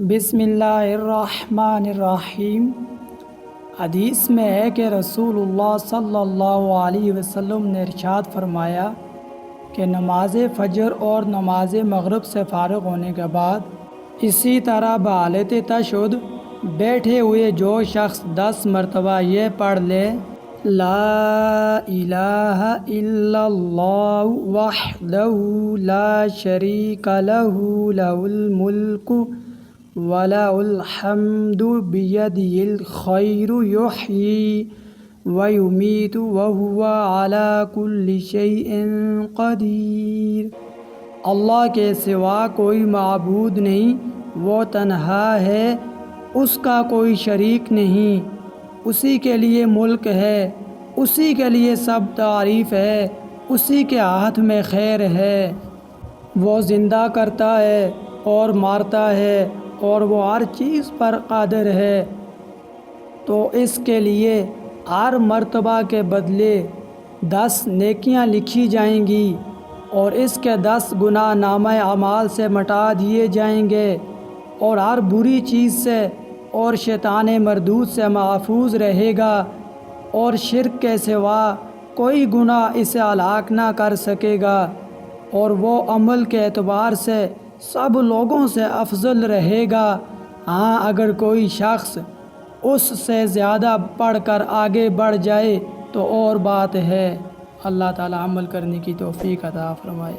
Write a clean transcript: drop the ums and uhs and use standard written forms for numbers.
بسم اللہ الرحمن الرحیم۔ حدیث میں ہے کہ رسول اللہ صلی اللہ علیہ وسلم نے ارشاد فرمایا کہ نماز فجر اور نماز مغرب سے فارغ ہونے کے بعد اسی طرح بحالت تشہد بیٹھے ہوئے جو شخص 10 مرتبہ یہ پڑھ لے لا الہ الا اللہ وحدہ لا شریک لہ لہ الملک وَلَهُ الْحَمْدُ بِيَدِهِ الْخَيْرُ يُحْيِي وَيُمِيتُ وَهُوَ عَلَى كُلِّ شَيْءٍ قَدِيرٌ۔ اللہ کے سوا کوئی معبود نہیں، وہ تنہا ہے، اس کا کوئی شریک نہیں، اسی کے لیے ملک ہے، اسی کے لیے سب تعریف ہے، اسی کے ہاتھ میں خیر ہے، وہ زندہ کرتا ہے اور مارتا ہے اور وہ ہر چیز پر قادر ہے۔ تو اس کے لیے ہر مرتبہ کے بدلے 10 نیکیاں لکھی جائیں گی اور اس کے 10 گناہ نامہ اعمال سے مٹا دیے جائیں گے، اور ہر بری چیز سے اور شیطان مردود سے محفوظ رہے گا، اور شرک کے سوا کوئی گناہ اسے ہلاک نہ کر سکے گا، اور وہ عمل کے اعتبار سے سب لوگوں سے افضل رہے گا۔ ہاں، اگر کوئی شخص اس سے زیادہ پڑھ کر آگے بڑھ جائے تو اور بات ہے۔ اللہ تعالی عمل کرنے کی توفیق عطا فرمائے۔